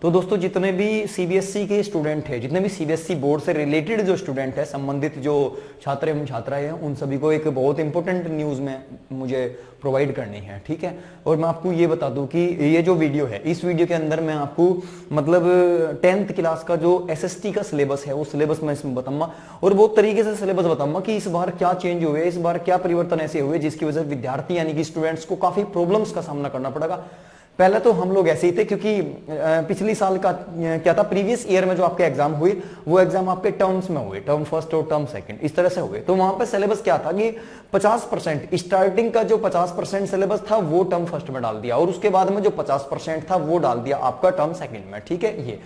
तो दोस्तों जितने भी सीबीएसई के स्टूडेंट हैं, जितने भी सीबीएसई बोर्ड से रिलेटेड जो स्टूडेंट है, संबंधित जो छात्र एवं छात्राएं हैं, उन सभी को एक बहुत इंपॉर्टेंट न्यूज में मुझे प्रोवाइड करनी है, ठीक है। और मैं आपको ये बता दूं कि ये जो वीडियो है, इस वीडियो के अंदर मैं आपको मतलब 10th क्लास का जो एसएसटी का सिलेबस है वो सिलेबस मैं इसमें बताऊंगा, और बहुत तरीके से सिलेबस बताऊंगा कि इस बार क्या चेंज हुए, इस बार क्या परिवर्तन ऐसे हुए जिसकी वजह से विद्यार्थी यानी कि स्टूडेंट्स को काफी प्रॉब्लम्स का सामना करना पड़ेगा। पहले तो हम लोग ऐसे ही थे, क्योंकि पिछली साल का क्या था, प्रीवियस ईयर में जो आपके एग्जाम हुए वो एग्जाम आपके टर्म्स में हुए, टर्म फर्स्ट और टर्म सेकंड इस तरह से हुए। तो वहां पे सिलेबस क्या था कि 50% स्टार्टिंग का जो 50% सिलेबस था वो टर्म फर्स्ट में डाल दिया, और उसके बाद में जो 50% था वो डाल दिया आपका टर्म सेकंड में, ठीक है ये।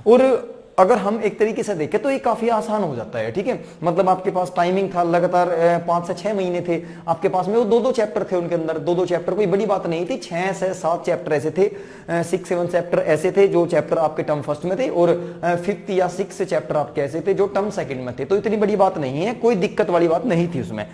और अगर हम एक तरीके से देखें तो ये काफी आसान हो जाता है, ठीक है। मतलब आपके पास टाइमिंग था लगातार 5 से 6 महीने थे आपके पास में, वो 2-2 चैप्टर थे, उनके अंदर 2-2 चैप्टर कोई बड़ी बात नहीं थी, 6 से 7 चैप्टर ऐसे थे, 6-7 चैप्टर ऐसे थे जो चैप्टर आपके टर्म फर्स्ट में थे, और 5th या 6th चैप्टर आपके ऐसे थे जो टर्म सेकंड में थे। तो इतनी बड़ी बात नहीं है, कोई दिक्कत वाली बात नहीं थी उसमें।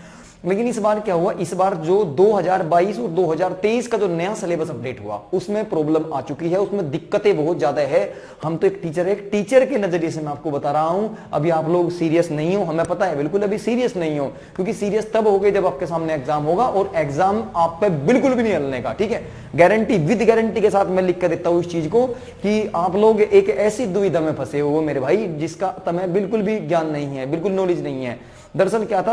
लेकिन इस बार क्या हुआ, इस बार जो 2022 और 2023 का जो नया सिलेबस अपडेट हुआ उसमें प्रॉब्लम आ चुकी है, उसमें दिक्कतें बहुत ज्यादा है। हम तो एक टीचर के नजरिए से मैं आपको बता रहा हूं, अभी आप लोग सीरियस नहीं हो, हमें पता है बिल्कुल अभी सीरियस नहीं हो, क्योंकि सीरियस तब हो गए जब आपके सामने एग्जाम होगा, और एग्जाम आप पे बिल्कुल भी नहीं हलने का, ठीक है। गारंटी, विद गारंटी के साथ मैं लिख कर देता हूं इस चीज को कि आप लोग एक ऐसी दुविधा में फंसे हो मेरे भाई जिसका तुम्हें बिल्कुल भी ज्ञान नहीं है, बिल्कुल नॉलेज नहीं है। दरअसल क्या था,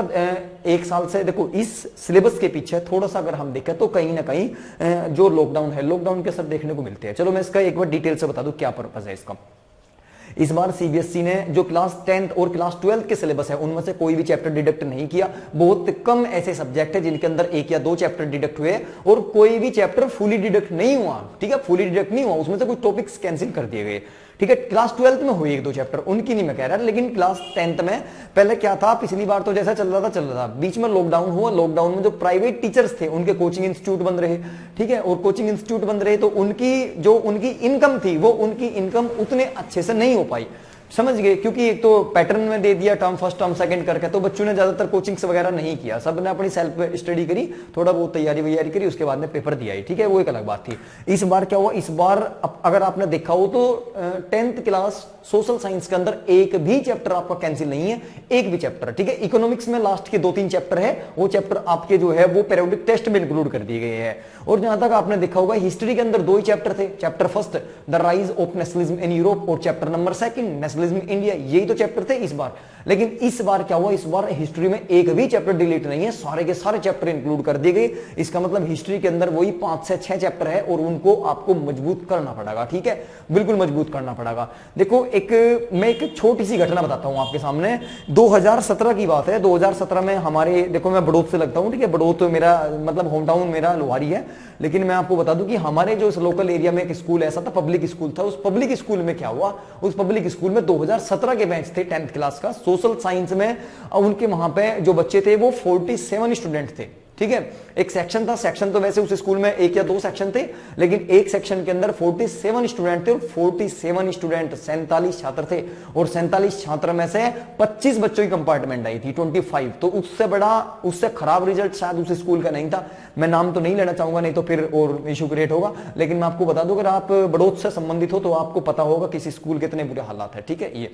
एक साल से देखो इस सिलेबस के पीछे थोड़ा सा अगर हम देखें तो कहीं ना कहीं जो लॉकडाउन है, लॉकडाउन के असर देखने को मिलते हैं। चलो मैं इसका एक बार डिटेल से बता दूं क्या पर्पस है इसका। इस बार सीबीएसई ने जो क्लास 10th और क्लास 12th के सिलेबस है उनमें से कोई भी चैप्टर डिडक्ट नहीं किया। बहुत कम ऐसे सब्जेक्ट है जिनके अंदर 1 या 2 चैप्टर डिडक्ट हुए, और कोई भी चैप्टर फुली डिडक्ट नहीं हुआ, ठीक है, फुली डिडक्ट नहीं हुआ, उसमें से कुछ टॉपिक्स कैंसिल कर दिए गए, ठीक है। क्लास 12th में हुई 1-2 चैप्टर, उनकी नहीं मैं कह रहा, लेकिन क्लास 10th में पहले क्या था, पिछली बार तो जैसा चल रहा था, बीच में लॉकडाउन हुआ, लॉकडाउन में जो प्राइवेट टीचर्स थे उनके कोचिंग इंस्टीट्यूट बंद रहे, ठीक है, और कोचिंग इंस्टीट्यूट बंद रहे तो उनकी इनकम थी वो उनकी इनकम उतने अच्छे से नहीं हो पाई, समझ गए, क्योंकि एक तो पैटर्न में दे दिया टर्म फर्स्ट टर्म सेकंड करके, तो बच्चों ने ज्यादातर कोचिंग्स वगैरह नहीं किया, सबने अपनी सेल्फ स्टडी करी, थोड़ा बहुत तैयारी वैयारी करी, उसके बाद में पेपर दिया, ठीक है, वो एक अलग बात थी। इस बार क्या हुआ, इस बार अगर आपने देखा हो तो 10th क्लास सोशल साइंस के अंदर एक भी चैप्टर आपका कैंसिल नहीं है, एक भी चैप्टर, ठीक है। इकोनॉमिक्स में लास्ट के 2-3 चैप्टर है, वो चैप्टर आपके जो है वो पीरियोडिक टेस्ट में इंक्लूड कर दिए गए हैं। और जहां तक आपने देखा होगा हिस्ट्री के अंदर 2 ही चैप्टर थे, chapter first the rise of nationalism in Europe, और चैप्टर नंबर 2 नेशनलिज्म इंडिया, यही तो चैप्टर थे इस बार। लेकिन इस बार क्या हुआ, इस बार हिस्ट्री में एक भी चैप्टर डिलीट नहीं है, सारे के सारे चैप्टर इंक्लूड कर दिए गए। इसका मतलब हिस्ट्री के अंदर वही 5 से 6 चैप्टर है, और उनको आपको मजबूत करना पड़ेगा, ठीक है, बिल्कुल मजबूत करना पड़ेगा। देखो मैं एक छोटी सी घटना बताता हूं आपके सामने, 2017 की बात है। 2017 में हमारे, देखो मैं बड़ौत से लगता हूं, ठीक है, बड़ौत मेरा मतलब होम टाउन मेरा लोहारी है, लेकिन मैं आपको बता दूं कि हमारे जो इस लोकल एरिया में एक स्कूल ऐसा था, पब्लिक स्कूल था, उस पब्लिक स्कूल में क्या हुआ, उस पब्लिक स्कूल में 2017 के बैच थे 10th क्लास का सोशल साइंस में, उनके वहां पे जो बच्चे थे वो 47 स्टूडेंट थे, ठीक है। एक सेक्शन था, सेक्शन तो वैसे उस स्कूल में 1 या 2 सेक्शन थे, लेकिन एक सेक्शन के अंदर 47 स्टूडेंट थे, और 47 स्टूडेंट 47 छात्र थे, और 47 छात्र में से 25 बच्चों की कंपार्टमेंट आई थी, 25। तो उससे खराब रिजल्ट शायद उस स्कूल का नहीं था। मैं नाम तो नहीं लेना चाहूंगा, नहीं तो फिर और इशू क्रिएट होगा, लेकिन मैं आपको बता दूं अगर आप बड़ौत से संबंधित हो तो आपको पता होगा किसी स्कूल के इतने बुरे हालात है, ठीक है ये।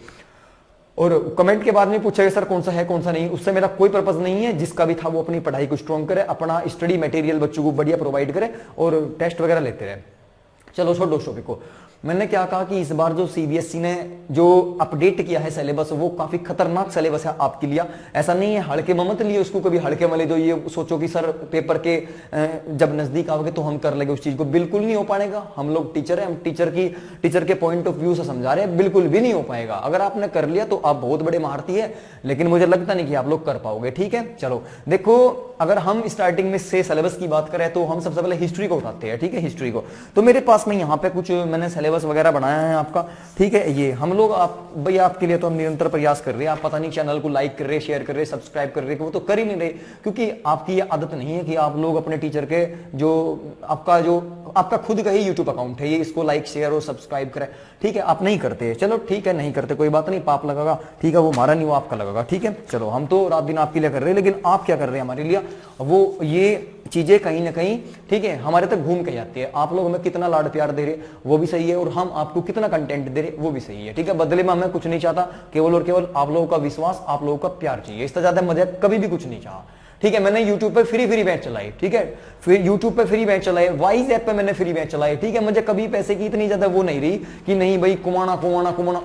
और कमेंट के बाद में पूछा सर कौन सा है कौन सा नहीं, उससे मेरा कोई पर्पस नहीं है। जिसका भी था वो अपनी पढ़ाई को स्ट्रॉन्ग करे, अपना स्टडी मटेरियल बच्चों को बढ़िया प्रोवाइड करे, और टेस्ट वगैरह लेते रहे। चलो छोड़ो उस टॉपिक को। मैंने क्या कहा कि इस बार जो सीबीएसई ने जो अपडेट किया है सिलेबस, वो काफी खतरनाक सिलेबस है आपके लिए। ऐसा नहीं है हल्के में मत लिए उसको, कभी हल्के में ले जो ये सोचो कि सर पेपर के जब नजदीक आओगे तो हम कर लेंगे उस चीज को, बिल्कुल नहीं हो पाएगा। हम लोग टीचर है, हम टीचर के पॉइंट ऑफ व्यू से समझा रहे हैं, बिल्कुल भी नहीं हो पाएगा। अगर आपने कर लिया तो आप बहुत बड़े महारथी है, लेकिन मुझे लगता नहीं कि आप लोग कर पाओगे, ठीक है। चलो देखो, अगर हम स्टार्टिंग में से सिलेबस की बात करें तो हम सबसे पहले हिस्ट्री को उठाते हैं, ठीक है, हिस्ट्री को। तो मेरे पास में यहाँ पे कुछ मैंने सिलेबस वगैरह बनाया है आपका, ठीक है। ये हम लोग भाई आपके लिए तो हम निरंतर प्रयास कर रहे हैं। आप पता नहीं चैनल को लाइक कर रहे, शेयर कर रहे, सब्सक्राइब कर रहे, वो तो कर ही नहीं रहे, क्योंकि आपकी ये आदत नहीं है कि आप लोग अपने टीचर के जो आपका खुद का ही यूट्यूब अकाउंट है, ये इसको लाइक शेयर और सब्सक्राइब करें, ठीक है। आप नहीं करते, चलो ठीक है, नहीं करते कोई बात नहीं, पाप लगेगा, ठीक है, वो हमारा नहीं वो आपका लगेगा, ठीक है। चलो हम तो रात दिन आपके लिए कर रहे हैं, लेकिन आप क्या कर रहे हैं हमारे लिए, वो ये चीजें कहीं ना कहीं, ठीक है, हमारे तक घूम के आती है। आप लोग हमें कितना लाड प्यार दे रहे वो भी सही है, और हम आपको कितना कंटेंट दे रहे वो भी सही है, ठीक है। बदले में हमें कुछ नहीं चाहता, केवल और केवल आप लोगों का विश्वास, आप लोगों का प्यार चाहिए। इससे ज्यादा मजा कभी भी कुछ नहीं चाहा, ठीक है। मैंने YouTube पे फ्री बैच चलाई, ठीक है, फिर YouTube पे फ्री बैच चलाए, वाइज ऐप पे मैंने फ्री बैच चलाए, ठीक है। मुझे कभी पैसे की इतनी ज्यादा वो नहीं रही कि नहीं भाई कुमाना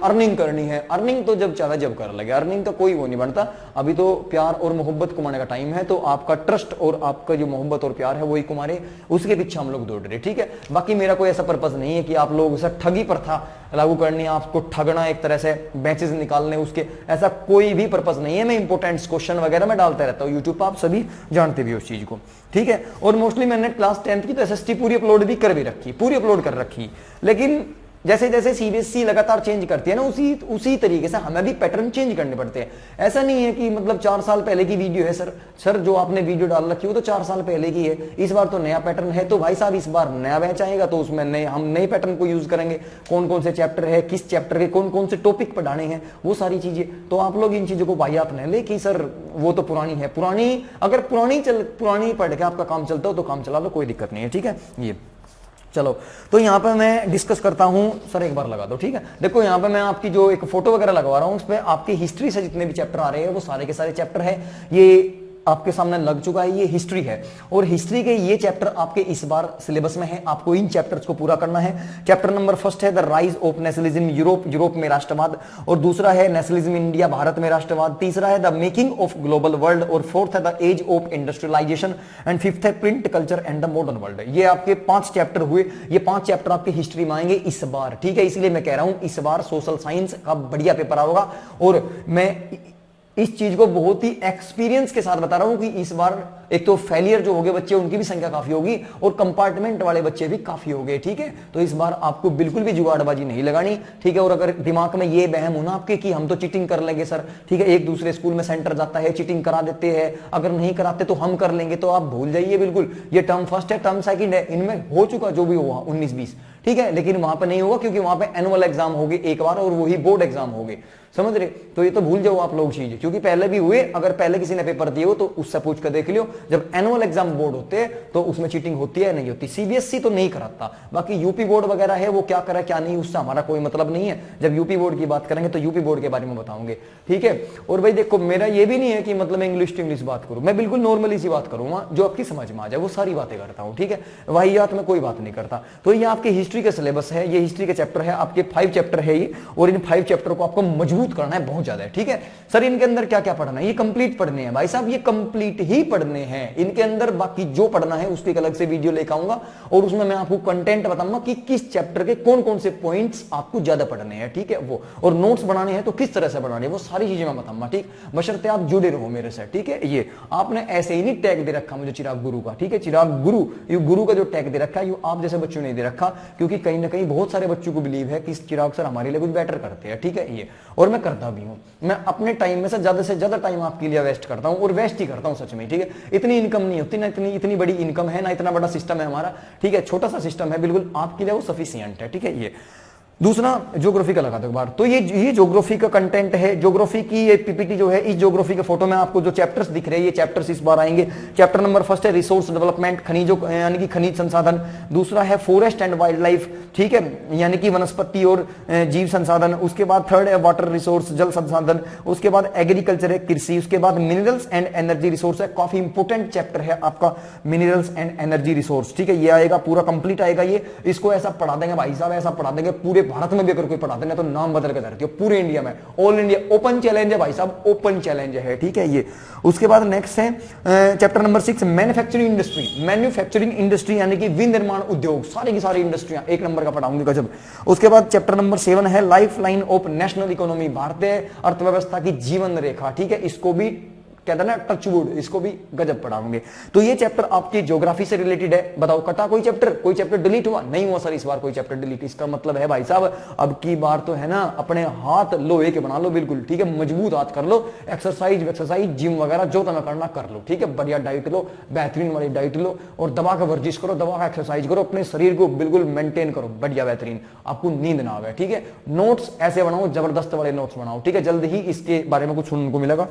अर्निंग करनी है। अर्निंग तो जब चाहे जब कर लगे, अर्निंग का कोई वो नहीं बनता। अभी तो प्यार और मोहब्बत कमाने का टाइम है, तो आपका ट्रस्ट और आपका जो मोहब्बत और प्यार है वही कुमारे, उसके पीछे हम लोग दौड़ रहे, ठीक है। बाकी मेरा कोई ऐसा पर्पज नहीं है कि आप लोग से ठगी प्रथा लागू करनी है, आपको ठगना, एक तरह से बैचेस निकालने उसके, ऐसा कोई भी पर्पज नहीं है। मैं इंपोर्टेंट क्वेश्चन वगैरह मैं डालता रहता हूँ यूट्यूब पर, आप सभी जानते भी उस चीज को, ठीक है। और मोस्टली मैंने क्लास 10th की तो एसएसटी पूरी अपलोड भी कर रखी, पूरी अपलोड कर रखी। लेकिन जैसे जैसे सीबीएसई लगातार चेंज करती है ना, उसी तरीके से हमें भी पैटर्न चेंज करने पड़ते हैं। ऐसा नहीं है कि मतलब 4 साल पहले की वीडियो है सर जो आपने वीडियो डाल रखी हो तो 4 साल पहले की है, इस बार तो नया पैटर्न है, तो भाई साहब इस बार नया बैच आएगा तो उसमें हम नए पैटर्न को यूज करेंगे। कौन कौन से चैप्टर है, किस चैप्टर के कौन कौन से टॉपिक पढ़ाने हैं, वो सारी चीजें। तो आप लोग इन चीजों को वाहियात न ले कि सर वो तो पुरानी है। अगर पुरानी पढ़ के आपका काम चलता हो तो काम चला लो, कोई दिक्कत नहीं है, ठीक है। ये चलो, तो यहाँ पे मैं डिस्कस करता हूँ सर, एक बार लगा दो, ठीक है। देखो यहाँ पे मैं आपकी जो एक फोटो वगैरह लगवा रहा हूँ, उस पर आपकी हिस्ट्री से जितने भी चैप्टर आ रहे हैं वो सारे के सारे चैप्टर है, ये आपके सामने लग चुका है। ये हिस्ट्री है, और हिस्ट्री के ये चैप्टर आपके इस बार सिलेबस में है। आपको इन चैप्टर्स को पूरा करना है। चैप्टर नंबर 1 है the rise of nationalism Europe में राष्ट्रवाद, और दूसरा है नेशनलिज्म इंडिया, भारत में राष्ट्रवाद। तीसरा है the making of global world, और 4th है the age of industrialization, and 5th है print culture and the modern world. ये आपके 5 चैप्टर हुए। ये 5 चैप्टर आपके हिस्ट्री में आएंगे इस बार, ठीक है। इसलिए मैं कह रहा हूं इस बार सोशल साइंस का बढ़िया पेपर होगा, और मैं इस चीज को बहुत ही एक्सपीरियंस के साथ बता रहा हूं कि इस बार एक तो फेलियर जो हो गए बच्चे उनकी भी संख्या काफी होगी, और कंपार्टमेंट वाले बच्चे भी काफी हो गए, ठीक है। तो इस बार आपको बिल्कुल भी जुगाड़बाजी नहीं लगानी, ठीक है। और अगर दिमाग में ये बहम हो ना आपके कि हम तो चीटिंग कर लेंगे सर, ठीक है, एक दूसरे स्कूल में सेंटर जाता है, चीटिंग करा देते हैं, अगर नहीं कराते तो हम कर लेंगे, तो आप भूल जाइए बिल्कुल। ये टर्म फर्स्ट है, टर्म सेकंड है, इनमें हो चुका जो भी हुआ 19-20, ठीक है। लेकिन वहां पर नहीं होगा, क्योंकि वहां पे एनुअल एग्जाम होगी एक बार, और वही बोर्ड एग्जाम होगी, समझ रहे। तो ये तो भूल जाओ आप लोग चीज, क्योंकि पहले भी हुए। अगर पहले किसी ने पेपर दिए हो तो उससे पूछ कर देख लियो। जब एनुअल एग्जाम बोर्ड होते हैं तो उसमें चीटिंग होती है नहीं होती। सीबीएसई तो नहीं कराता, बाकी यूपी बोर्ड वगैरह है वो क्या करा क्या नहीं, उससे हमारा कोई मतलब नहीं है। जब यूपी बोर्ड की बात करेंगे तो यूपी बोर्ड के बारे में बताऊंगे, ठीक है। और भाई देखो, मेरा ये भी नहीं है कि मतलब इंग्लिश टू इंग्लिश बात करूं, मैं बिल्कुल नॉर्मली सी बात करूंगा जो आपकी समझ में आ जाए, वो सारी बातें करता हूं, ठीक है। वाहियात में कोई बात नहीं करता। तो ये आपकी हिस्ट्री का सिलेबस है, ये हिस्ट्री के चैप्टर है, आपके 5 चैप्टर है ये, और इन 5 चैप्टर को आपको मजबूत करना है बहुत ज्यादा, ठीक है। सर इनके अंदर क्या क्या पढ़ना है, ये कंप्लीट पढ़ने हैं भाई साहब, ये कंप्लीट ही पढ़ने हैं। इनके अंदर बाकी जो पढ़ना है उसकी अलग से वीडियो लेकर आऊंगा, और उसमें मैं आपको कंटेंट बताऊंगा कि किस चैप्टर के कौन कौन से पॉइंट्स आपको ज्यादा पढ़ने हैं, ठीक है। वो और नोट्स बनाने हैं तो किस तरह से बनाने हैं, वो सारी चीजें मैं बताऊंगा, ठीक। बशर्ते आप जुड़े रहो मेरे से, ठीक है। ये आपने ऐसे ही नहीं टैग दे रखा मुझे चिराग गुरु का, ठीक है। चिराग गुरु, ये गुरु का जो टैग दे रखा है, ये आप जैसे बच्चों ने दे रखा, क्योंकि कहीं ना कहीं बहुत सारे बच्चों को बिलीव है कि चिराग सर हमारे लिए कुछ बेटर करते हैं, ठीक है। ये और मैं करता भी हूं, मैं अपने टाइम में से ज्यादा टाइम आपके लिए वेस्ट करता हूं, और वेस्ट ही करता हूं सच में, ठीक है। इतनी इनकम नहीं होती ना, इतनी बड़ी इनकम है ना, इतना बड़ा सिस्टम है हमारा, ठीक है। छोटा सा सिस्टम है, बिल्कुल आपके लिए वो सफिशिएंट है, ठीक है। ये दूसरा ज्योग्राफी का लगा दो एक बार। तो ये ज्योग्राफी का कंटेंट है, ज्योग्राफी की ये पीपीटी जो है, इस ज्योग्राफी के फोटो में आपको जो चैप्टर्स दिख रहे हैं, ये चैप्टर्स इस बार आएंगे। चैप्टर नंबर 1 है रिसोर्स डेवलपमेंट, खनिजों यानी कि खनिज संसाधन। दूसरा है फॉरेस्ट एंड वाइल्ड लाइफ, ठीक है, यानी कि वनस्पति और जीव संसाधन। उसके बाद 3rd है वाटर रिसोर्स, जल संसाधन। उसके बाद एग्रीकल्चर है, कृषि। उसके बाद मिनरल्स एंड एनर्जी रिसोर्स है, काफी इंपोर्टेंट चैप्टर है आपका मिनरल्स एंड एनर्जी रिसोर्स, ठीक है। ये आएगा पूरा कंप्लीट आएगा ये। इसको ऐसा पढ़ा देंगे भाई साहब, ऐसा पढ़ा देंगे पूरे भारत में भी अगर कोई पढ़ाते ना तो नाम बदल के धरती हो, पूरे इंडिया में, ऑल इंडिया। ओपन चैलेंज है भाई साहब, ओपन चैलेंज है, ठीक है। ये उसके बाद नेक्स्ट है chapter number 6 manufacturing industry. Manufacturing industry यानी कि विनिर्माण उद्योग, सारी की सारी इंडस्ट्रियां एक नंबर का पढ़ाऊंगी, गजब। उसके बाद चैप्टर नंबर 7 है life line of national economy, भारतीय अर्थव्यवस्था की जीवन रेखा, ठीक है। इसको भी कहता ना टचवुड, इसको भी गजब पढ़ाऊंगे। तो ये चैप्टर आपकी ज्योग्राफी से रिलेटेड है। बताओ कटा कोई चैप्टर डिलीट हुआ? नहीं हुआ सर, इस बार कोई चैप्टर डिलीट। इसका मतलब है भाई साहब अब की बार तो है ना, अपने हाथ लोहे के बना लो बिल्कुल, ठीक है, मजबूत हाथ कर लो। एक्सरसाइज जिम वगैरह जो तुम्हें करना कर लो, ठीक है। बढ़िया डाइट लो, बेहतरीन वाली डाइट लो, और दवा का वर्जिश करो, दवा का एक्सरसाइज करो, अपने शरीर को बिल्कुल मेंटेन करो, बढ़िया बेहतरीन, आपको नींद ना आवे, ठीक है। नोट्स ऐसे बनाओ, जबरदस्त वाले नोट्स बनाओ, ठीक है। जल्द ही इसके बारे में कुछ सुनने को मिलेगा।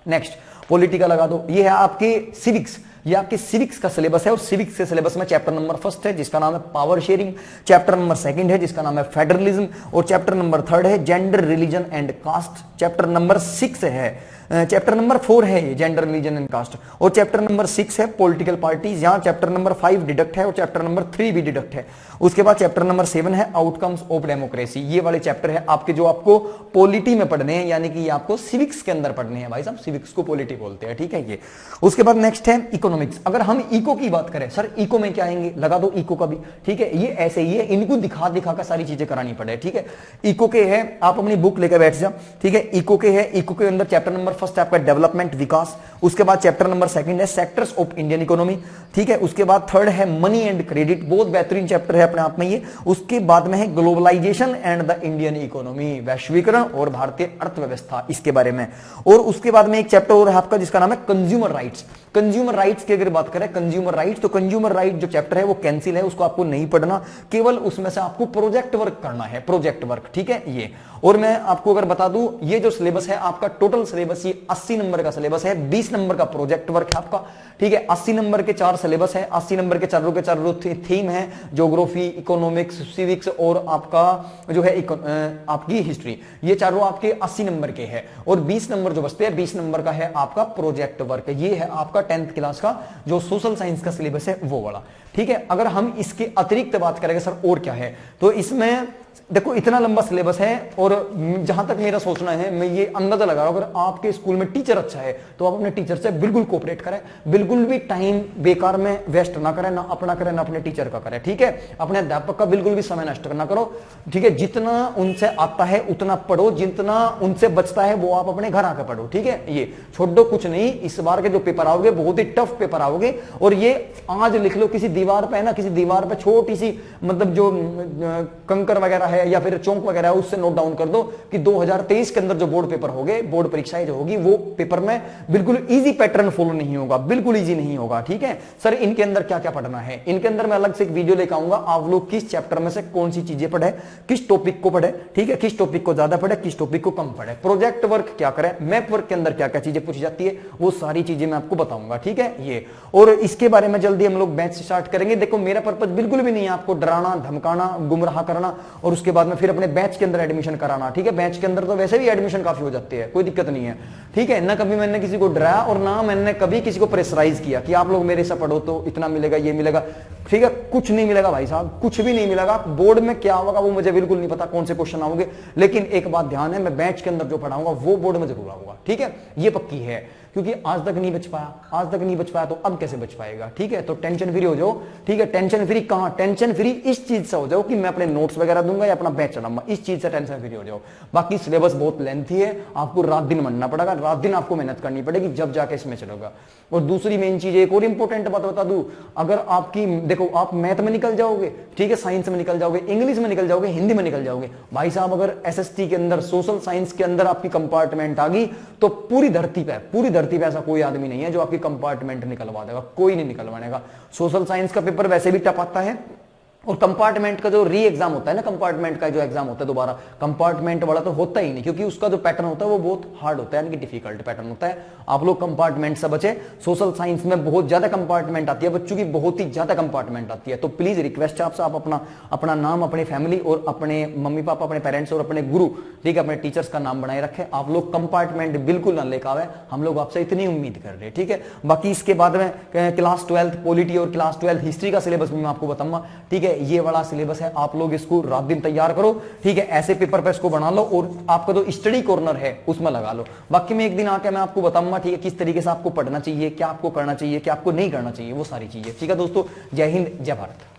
नेक्स्ट पॉलिटी का लगा दो। ये है आपके सिविक्स, ये आपके सिविक्स का सिलेबस है और सिविक्स के सिलेबस में चैप्टर नंबर फर्स्ट है जिसका नाम है power sharing, chapter number second है जिसका नाम है फेडरलिज्म, और चैप्टर नंबर थर्ड है gender religion and caste, chapter number 6 है, चैप्टर नंबर 4 है ये जेंडर रिलीजन एंड कास्ट, और चैप्टर नंबर 6 है पॉलिटिकल पार्टीज, यहां चैप्टर नंबर 5 डिडक्ट है और चैप्टर नंबर 3 भी डिडक्ट है। उसके बाद चैप्टर नंबर 7 है आउटकम्स ऑफ डेमोक्रेसी, ये वाले चैप्टर है आपके जो आपको पॉलिटी में पढ़ने हैं, यानी कि ये आपको सिविक्स के अंदर पढ़ने हैं भाई साहब, सिविक्स को पॉलिटी बोलते हैं, ठीक है ये। उसके बाद नेक्स्ट है इकोनॉमिक्स। अगर हम इको की बात करें, सर इको में क्या आएंगे, लगा दो इको का भी, ठीक है, ये ऐसे ही है, इनको दिखा दिखा कर सारी चीजें करानी पड़े, ठीक है। इको के है, आप अपनी बुक लेकर बैठ जाओ, ठीक है। इको के है, इको के अंदर चैप्टर नंबर फर्स्ट है आपका डेवलपमेंट, विकास। उसके बाद चैप्टर नंबर सेकंड है सेक्टर्स ऑफ इंडियन इकोनॉमी, ठीक है। उसके बाद थर्ड है मनी एंड क्रेडिट, बहुत बेहतरीन चैप्टर है अपने आप में ये। उसके बाद में है globalization and the Indian economy, वैश्वीकरण और भारतीय अर्थव्यवस्था, इसके बारे में। और उसके बाद में एक चैप्टर और है आपका जिसका नाम है कंज्यूमर राइट्स। कंज्यूमर राइट्स की अगर बात करें, कंज्यूमर राइट्स, तो कंज्यूमर राइट जो चैप्टर है वो कैंसिल है, उसको आपको नहीं पढ़ना, केवल उसमें से आपको प्रोजेक्ट वर्क करना है, प्रोजेक्ट वर्क, ठीक है ये। और मैं आपको अगर बता दूं, ये जो सिलेबस है आपका टोटल सिलेबस ये 80 नंबर का सिलेबस है, 20 नंबर का प्रोजेक्ट वर्क है आपका, ठीक है। 80 नंबर के 4 सिलेबस है, 80 नंबर के चारों थीम है, ज्योग्राफी, इकोनॉमिक्स, सिविक्स और आपका जो है आपकी हिस्ट्री, ये चारों आपके 80 नंबर के हैं। और 20 नंबर जो बचते हैं, 20 नंबर का है आपका प्रोजेक्ट वर्क, ये है आपका 10th क्लास का जो सोशल साइंस का सिलेबस है वो वाला, ठीक है। अगर हम इसके अतिरिक्त बात करेंगे सर और क्या है, तो इसमें देखो इतना लंबा सिलेबस है, और जहां तक मेरा सोचना है, मैं ये अंदाजा लगा रहा हूं, अगर आपके स्कूल में टीचर अच्छा है तो आप अपने टीचर से बिल्कुल कोऑपरेट करें, बिल्कुल भी टाइम बेकार में वेस्ट ना करें, ना अपना करें ना अपने टीचर का करें, ठीक है। अपने अध्यापक का बिल्कुल भी समय नष्ट ना करो, ठीक है। जितना उनसे आता है उतना पढ़ो, जितना उनसे बचता है वो आप अपने घर आकर पढ़ो, ठीक है। ये छोड़ दो, कुछ नहीं, इस बार के जो पेपर आओगे बहुत ही टफ पेपर आओगे, और ये आज लिख लो किसी दीवार पे, ना किसी दीवार पे छोटी सी मतलब जो कंकर वगैरह है या फिर चौंक वगैरह है उससे नोट डाउन कर दो कि 2023 के अंदर जो बोर्ड पेपर होंगे, बोर्ड परीक्षाएं जो होगी, वो पेपर में बिल्कुल इजी पैटर्न फॉलो नहीं होगा, बिल्कुल इजी नहीं होगा, ठीक है। सर इनके अंदर क्या क्या पढ़ना है, इनके अंदर मैं अलग से एक वीडियो लेकर आऊंगा, आप लोग किस चैप्टर में से कौन सी चीजें पढ़े, किस टॉपिक को पढ़े, ठीक है, किस टॉपिक को ज्यादा पढ़े, किस टॉपिक को कम पढ़े, प्रोजेक्ट वर्क क्या करें, मैप वर्क के अंदर क्या क्या चीजें पूछी जाती है, वो सारी चीजें मैं आपको बताऊंगा, ठीक है ये। और इसके बारे में जल्दी हम लोग बैच स्टार्ट करेंगे। देखो मेरा पर्पज बिल्कुल भी नहीं है आपको डराना, धमकाना, गुमराह करना और उसके बाद में फिर अपने बैच के अंदर एडमिशन कराना, ठीक है। बैच के अंदर तो वैसे भी एडमिशन काफी हो जाती है, कोई दिक्कत नहीं है, ठीक है। ना कभी मैंने किसी को डराया और ना मैंने कभी किसी को प्रेशराइज किया कि आप लोग मेरे से पढ़ो तो इतना मिलेगा, ये मिलेगा, ठीक है। कुछ नहीं मिलेगा भाई साहब, कुछ भी नहीं मिलेगा। बोर्ड में क्या होगा वो मुझे बिल्कुल नहीं पता, कौन से क्वेश्चन आओगे, लेकिन एक बात ध्यान है, मैं बैच के अंदर जो पढ़ाऊंगा वो बोर्ड में जरूर आऊंगा, ठीक है, ये पक्की है। क्योंकि आज तक नहीं बच पाया, आज तक नहीं बच पाया तो अब कैसे बच पाएगा, ठीक है। तो टेंशन फ्री हो जाओ, ठीक है। टेंशन फ्री कहां, टेंशन फ्री इस चीज से हो जाओ कि मैं अपने नोट्स वगैरह दूंगा या अपना बैच चलाऊंगा, इस चीज से टेंशन फ्री हो जाओ। बाकी सिलेबस बहुत लेंथी है, आपको रात दिन मनना पड़ेगा, रात दिन आपको मेहनत करनी पड़ेगी, जब जाके इसमें चलेगा। और दूसरी मेन चीज, एक और इंपॉर्टेंट बात बता दूं, अगर आपकी देखो आप मैथ में निकल जाओगे, ठीक है, साइंस में निकल जाओगे, इंग्लिश में निकल जाओगे, हिंदी में निकल जाओगे, भाई साहब अगर एसएसटी के अंदर सोशल साइंस के अंदर आपकी कंपार्टमेंट आ गई तो पूरी धरती पे ऐसा कोई आदमी नहीं है जो आपकी कंपार्टमेंट निकलवा देगा, कोई नहीं निकलवाने का। सोशल साइंस का पेपर वैसे भी टफ आता है, और कंपार्टमेंट का जो री एग्जाम होता है ना, कंपार्टमेंट का जो एग्जाम होता है दोबारा, कंपार्टमेंट वाला तो होता ही नहीं, क्योंकि उसका जो पैटर्न होता है वो बहुत हार्ड होता है, यानी कि डिफिकल्ट पैटर्न होता है। आप लोग कंपार्टमेंट से बचे। सोशल साइंस में बहुत ज्यादा कंपार्टमेंट आती है, बच्चों की बहुत ही ज्यादा कंपार्टमेंट आती है। तो प्लीज रिक्वेस्ट है आपसे, आप अपना नाम, अपनी फैमिली और अपने मम्मी पापा, अपने पेरेंट्स और अपने गुरु, ठीक है, अपने टीचर्स का नाम बनाए रखे। आप लोग कंपार्टमेंट बिल्कुल ना लेकर आवे, हम लोग आपसे इतनी उम्मीद कर रहे हैं, ठीक है। बाकी इसके बाद में क्लास 12 पॉलिटी और क्लास 12 हिस्ट्री का सिलेबस भी मैं आपको बताऊंगा, ठीक है। ये वाला सिलेबस है, आप लोग इसको रात दिन तैयार करो, ठीक है। ऐसे पेपर पे इसको बना लो और आपका जो स्टडी कॉर्नर है उसमें लगा लो। बाकी मैं एक दिन आके मैं आपको बताऊंगा, ठीक है, किस तरीके से आपको पढ़ना चाहिए, क्या आपको करना चाहिए, क्या आपको नहीं करना चाहिए, वो सारी चीजें, ठीक है दोस्तों। जय हिंद, जय भारत।